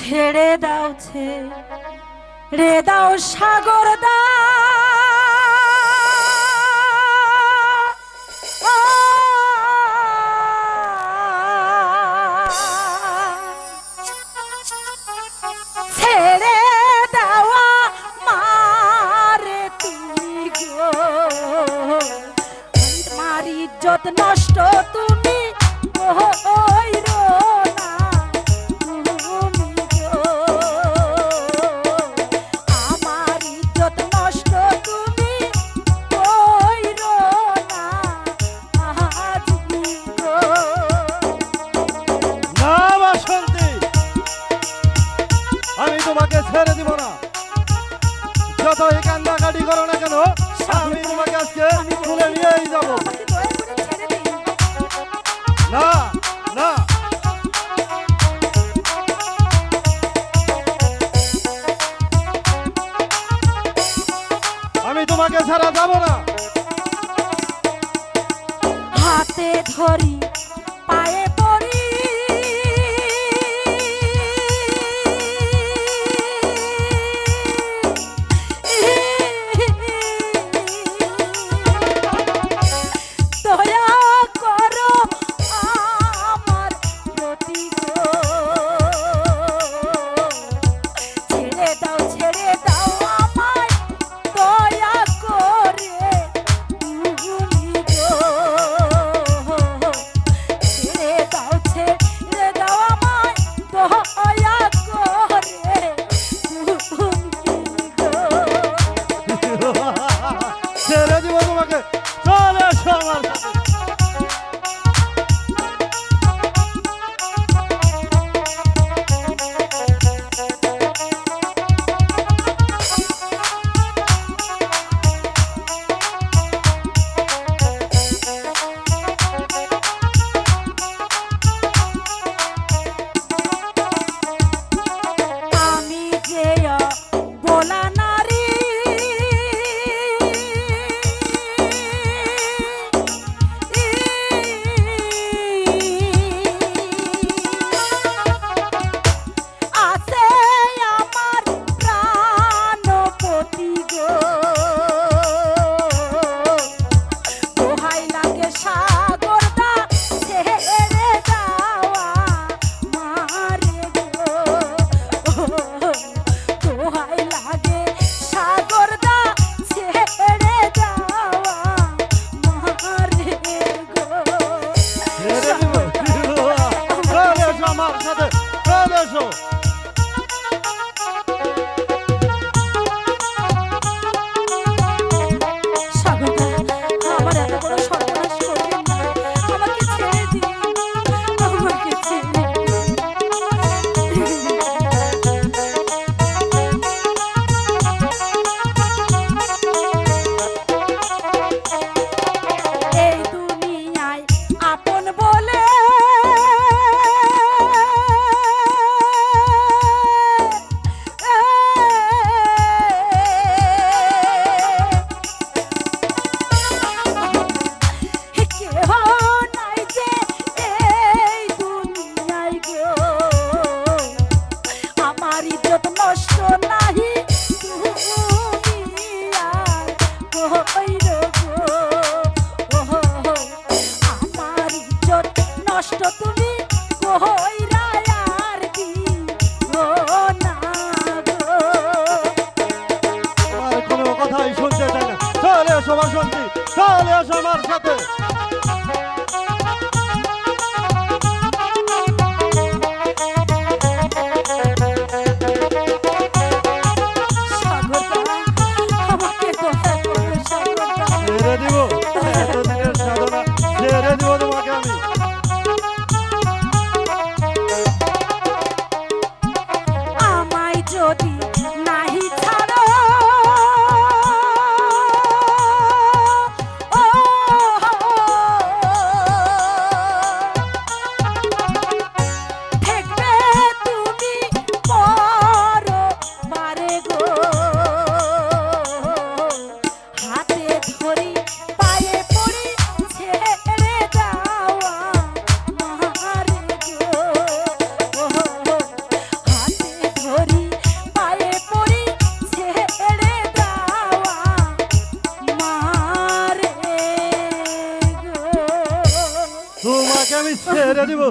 ছেড়ে দাও ছেড়ে দাও সাগর দা ছেড়ে দেওয়া মারে তুমি গো আমার ইজ্জত নষ্ট তুমি কইরো না তুমি গো আমার ইজ্জত নষ্ট তুমি কইরো না তুমি গো। না বাসন্তী, আমি তোমাকে ছেড়ে দিব না। যতই কান্দাকাটি করো না কেন, আমি তোমাকে আজকে তুলে নিয়েই যাবো। না না, আমি তোমাকে ছাড়া যাব না। হাতে ধরি পায়ে পড়ি দয়া করো আমার প্রতি গো ছেড়ে দাও আমায় দয়া করে তুমি গো ছেড়ে দাও আমায় দয়া করে তুমি গো। ছেড়ে দিব তোমাকে, চলে এসো আমার সাথে। আমি যে বলা নারী আছে আমার প্রাণপতি গো দোহাই লাগে সাগর দা ছেড়ে যাওয়া মারে গো দোহাই লাগে সাগর দা ছেড়ে যাওয়া মারে গো। ছেড়ে দিব, চলে এসো আমার সাথে, চলে এসো। সাগর দা আমার এত বড় সর্বনাশ করবেন না, আমাকে ছেড়ে দিন, আমাকে ছেড়ে এই দুনিয়ায় আপন বলে কেহ নাই যে এই দুনিয়ায় গো আমার ইজ্জত নষ্ট নাহি তুমি আর কইরো গো আমার ইজ্জত নষ্ট তুমি কইরা আর দিও না গো। আর কোনো কথাই শুনতে চাই না, চলে এসো বাসন্তী, চলে এসো আমার সাথে। সাগর দা আমাকে দয়া করো সাগর দা ছেড়ে দিব, এতদিনের সাধনা ছেড়ে দিব তোমাকে আমি। আমায় যদি নাহি ছাড়ো ও দেখবে তুমি পরো পারে গো হাতে ধরি পায়ে পড়ি ছেড়ে যাওয়া মারে গো হাতে তোমাকে আমি ছেড়ে দিব